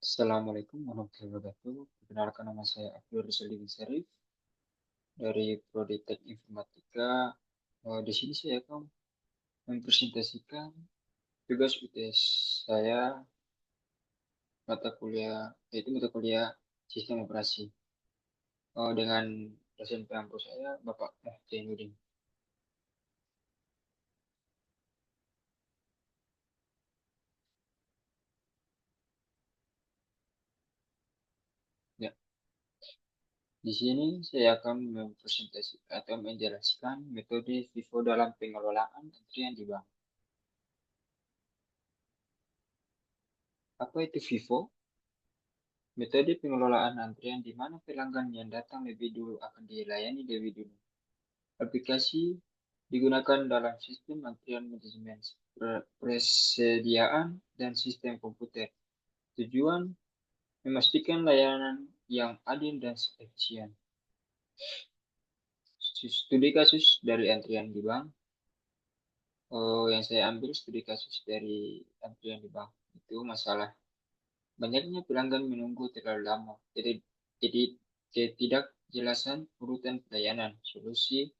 Assalamualaikum warahmatullahi wabarakatuh. Perkenalkan nama saya Abdul Rusuli bin Syarif dari Prodi Teknik Informatika. Di sini saya akan mempresentasikan tugas UTS saya mata kuliah yaitu mata kuliah Sistem Operasi dengan dosen pengampu saya Bapak Zainuddin. Ya, di sini saya akan mempresentasikan atau menjelaskan metode FIFO dalam pengelolaan antrian di bank. Apa itu FIFO? Metode pengelolaan antrian di mana pelanggan yang datang lebih dulu akan dilayani lebih dulu. Aplikasi digunakan dalam sistem antrian manajemen persediaan dan sistem komputer. Tujuan memastikan layanan yang adil dan efisien. Studi kasus dari antrian di bank. Yang saya ambil studi kasus dari antrian di bank itu masalah banyaknya pelanggan menunggu terlalu lama. Jadi ketidakjelasan urutan pelayanan. Solusi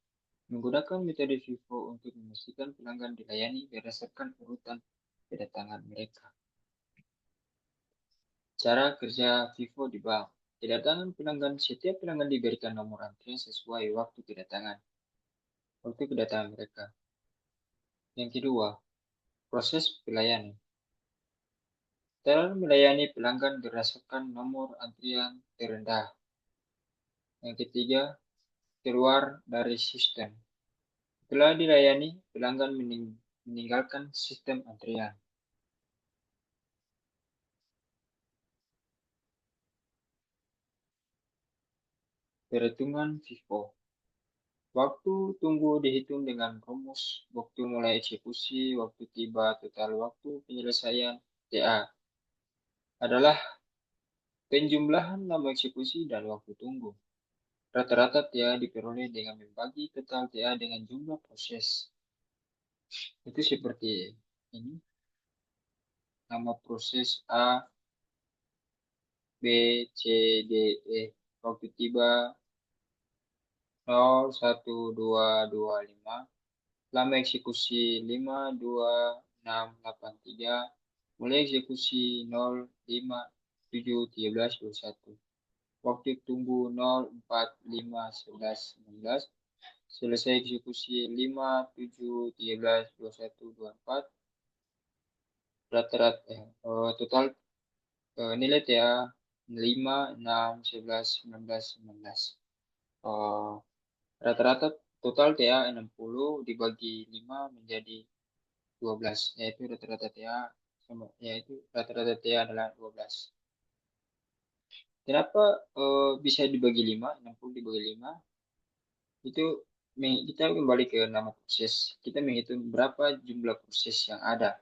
menggunakan metode FIFO untuk memastikan pelanggan dilayani berdasarkan urutan kedatangan mereka. Cara kerja FIFO di bank. Kedatangan pelanggan, setiap pelanggan diberikan nomor antrian sesuai waktu kedatangan mereka. Yang kedua, proses pelayanan. Cara melayani pelanggan berdasarkan nomor antrian terendah. Yang ketiga, keluar dari sistem. Setelah dilayani, pelanggan meninggalkan sistem antrian. Perhitungan FIFO. Waktu tunggu dihitung dengan rumus waktu mulai eksekusi, waktu tiba, total waktu penyelesaian TA adalah penjumlahan lama eksekusi dan waktu tunggu. Rata-rata TA diperoleh dengan membagi total TA dengan jumlah proses. Itu seperti ini. Nama proses A, B, C, D, E. Waktu tiba 01225. Lama eksekusi 52683. Mulai eksekusi 05/7/13/21. Waktu tunggu 04/5/11/19. Selesai eksekusi 5/7/13/21/24. Rata-rata total nilai TA 5, 6, 11, 19, 19. Rata-rata total TA 60 dibagi 5 menjadi 12, yaitu rata-rata TA adalah 12. Kenapa bisa dibagi 5, 60 dibagi 5? Itu kita kembali ke nama proses. Kita menghitung berapa jumlah proses yang ada.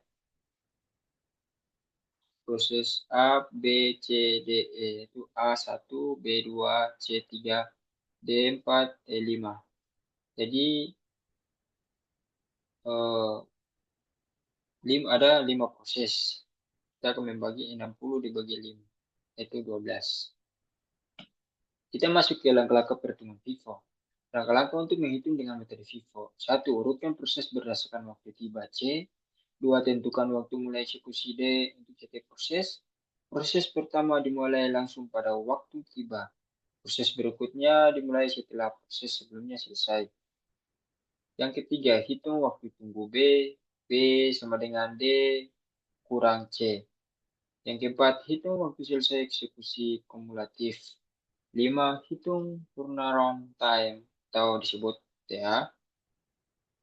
Proses A, B, C, D, E. Itu A1, B2, C3, D4, E5. Jadi ada 5 proses. Kita akan membagi 60 dibagi 5. Itu 12. Kita masuk ke langkah-langkah perhitungan FIFO. Langkah-langkah untuk menghitung dengan metode FIFO. 1. Urutkan proses berdasarkan waktu tiba C. 2. Tentukan waktu mulai eksekusi D untuk setiap proses. Proses pertama dimulai langsung pada waktu tiba. Proses berikutnya dimulai setelah proses sebelumnya selesai. Yang ketiga, hitung waktu tunggu B. B sama dengan D kurang C. Yang keempat, hitung waktu selesai eksekusi kumulatif. 5. Hitung turnaround time atau disebut TA.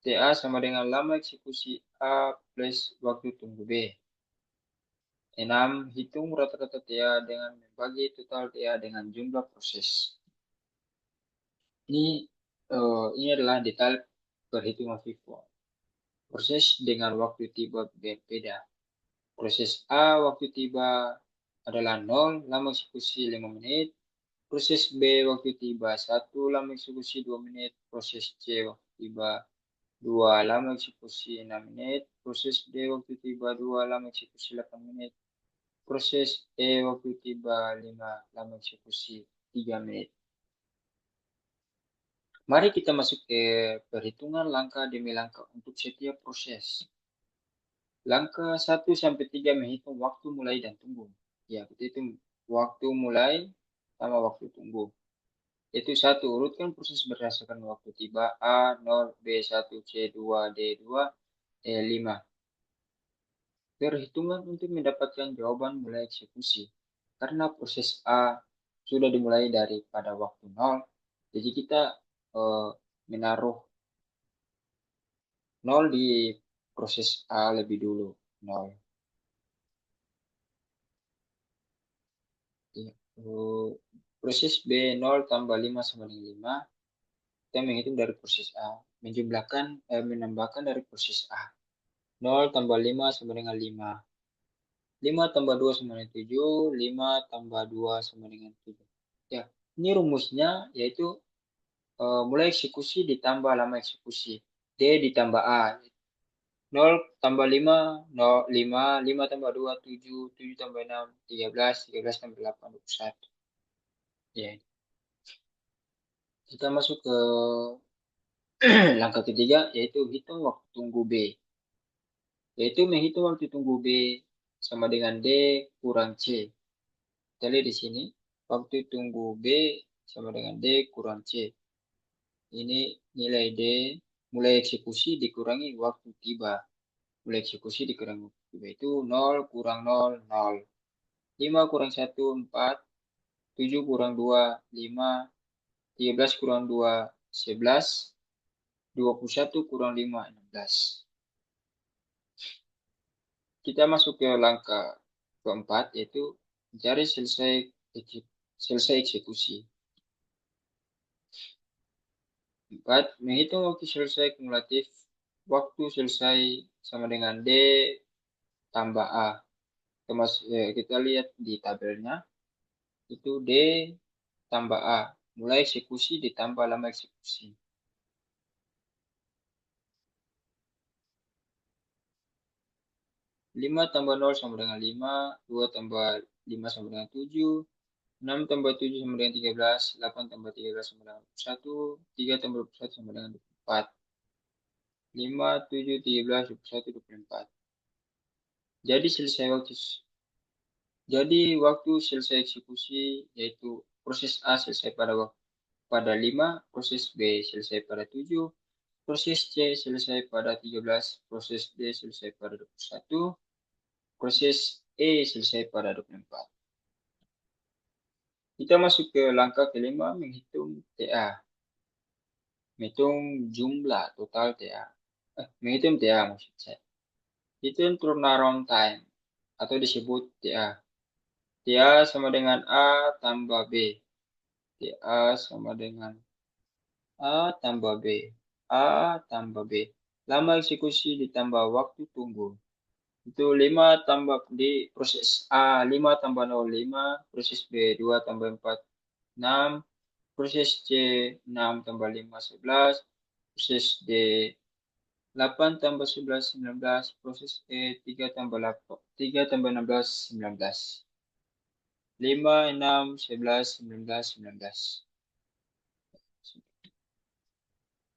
TA sama dengan lama eksekusi A plus waktu tunggu B. 6. Hitung rata-rata TA dengan membagi total TA dengan jumlah proses. Ini adalah detail perhitungan FIFO. Proses dengan waktu tiba berbeda. Proses A waktu tiba adalah 0, lama eksekusi 5 menit. Proses B waktu tiba 1, lama eksekusi 2 menit. Proses C waktu tiba 2, lama eksekusi 6 menit. Proses D waktu tiba 2, lama eksekusi 8 menit. proses E waktu tiba 5, lama eksekusi 3 menit. Mari kita masuk ke perhitungan langkah demi langkah untuk setiap proses. Langkah 1 sampai 3 menghitung waktu mulai dan tunggu. Ya, kita hitung waktu mulai sama waktu tunggu. Itu 1, urutkan proses berdasarkan waktu tiba A 0, B1, C2, D2, E5. Perhitungan untuk mendapatkan jawaban mulai eksekusi. Karena proses A sudah dimulai pada waktu 0, jadi kita menaruh 0 di proses A lebih dulu. 0. Ya. Proses B 0 tambah 5 sama dengan 5. Kita menghitung dari proses A. Menambahkan dari proses A. 0 tambah 5 sama dengan 5. 5 tambah 2 sama dengan 7. 5 tambah 2 sama dengan 7. Ya, ini rumusnya yaitu mulai eksekusi ditambah lama eksekusi. D ditambah A. 0 tambah 5, 0, 5, 5 tambah 2, 7, 7 tambah 6, 13, 13 tambah 8, 21. Ya, kita masuk ke langkah ketiga, yaitu hitung waktu tunggu B. Yaitu menghitung waktu tunggu B sama dengan D kurang C. Kita lihat di sini, waktu tunggu B sama dengan D kurang C. Ini nilai D mulai eksekusi dikurangi waktu tiba. Mulai eksekusi dikurangi waktu tiba itu 0 kurang 0, 0. 5 kurang 1, 4. 7 kurang 2, 5. 13 kurang 2, 11. 21 kurang 5, 16. Kita masuk ke langkah keempat, yaitu mencari selesai eksekusi. 4. Menghitung waktu selesai kumulatif. Waktu selesai sama dengan D tambah A. Kita lihat di tabelnya, itu D tambah A. Mulai eksekusi ditambah lama eksekusi. 5 tambah 0 sama dengan 5. 2 tambah 5 sama dengan 7. 6 tambah 7 sama dengan 13. 8 tambah 13 sama dengan 21. 3 tambah 21 sama dengan 24. 5, 7, 13, 21, 24. Jadi waktu selesai eksekusi yaitu proses A selesai pada 5, proses B selesai pada 7, proses C selesai pada 13, proses D selesai pada 21, proses E selesai pada 24. Kita masuk ke langkah kelima, menghitung TA. Menghitung jumlah total TA. Menghitung TA maksud saya. Hitung turnaround time atau disebut TA. TA sama dengan A tambah B. TA sama dengan A tambah B. A tambah B. Lama eksekusi ditambah waktu tunggu. Itu 5 tambah di proses A 5 tambah 0, 5. Proses B 2 tambah 4, 6. Proses C 6 tambah 5, 11. Proses D 8 tambah 11, 19. Proses E 3 tambah 8, 3 tambah 16, 19. 5, 6, 11, 19, 19.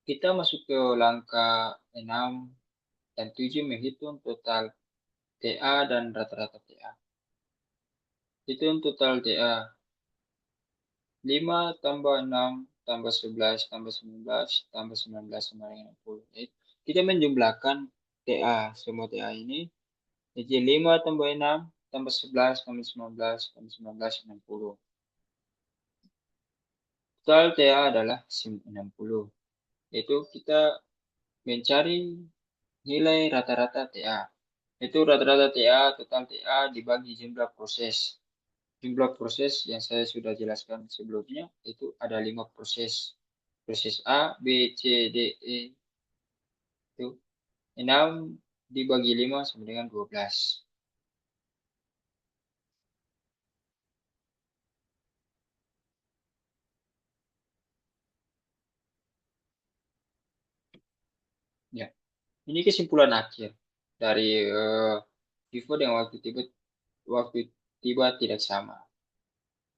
Kita masuk ke langkah 6 dan 7, menghitung total TA dan rata-rata TA. Hitung total TA. 5 tambah 6 tambah 11 tambah 19 tambah 19 sama dengan 60. Kita menjumlahkan TA. Semua TA ini. Jadi 5 tambah 6 tambah 11 tambah 19 tambah 19, 60. Total TA adalah 60. Yaitu kita mencari nilai rata-rata TA. Itu rata-rata TA, total TA dibagi jumlah proses. Jumlah proses yang saya sudah jelaskan sebelumnya itu ada 5 proses. Proses A, B, C, D, E. Itu 6 dibagi 5 sama dengan 12. Ya, ini kesimpulan akhir dari Vivo dengan waktu tiba waktu tiba tidak sama.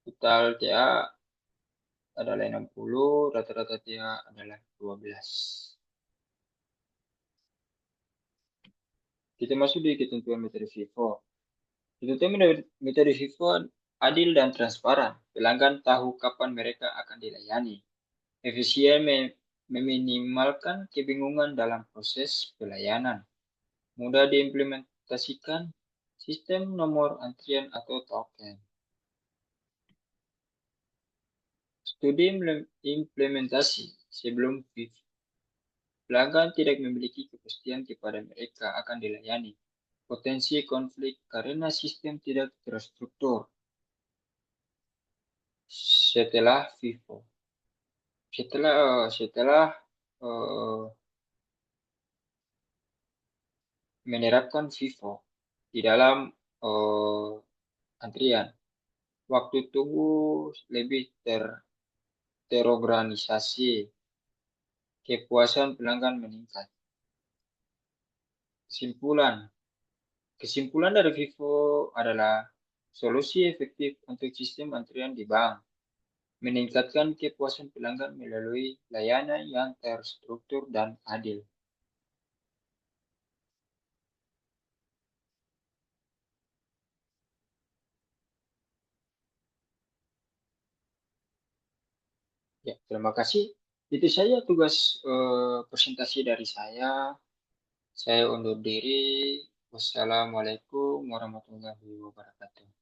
Total TA adalah 60, rata-rata TA adalah 12. Kita masuk di ketentuan metode FIFO. Ketentuan metode FIFO adil dan transparan. Pelanggan tahu kapan mereka akan dilayani. Efisien meminimalkan kebingungan dalam proses pelayanan. Mudah diimplementasikan sistem nomor antrian atau token. Studi implementasi sebelum FIFO. Pelanggan tidak memiliki kepastian kepada mereka akan dilayani. Potensi konflik karena sistem tidak terstruktur. Setelah FIFO. Setelah menerapkan FIFO di dalam antrian, waktu tunggu lebih terorganisasi, kepuasan pelanggan meningkat. Kesimpulan dari FIFO adalah solusi efektif untuk sistem antrian di bank, meningkatkan kepuasan pelanggan melalui layanan yang terstruktur dan adil. Ya, terima kasih. Itu saja tugas presentasi dari saya. Saya undur diri. Wassalamualaikum warahmatullahi wabarakatuh.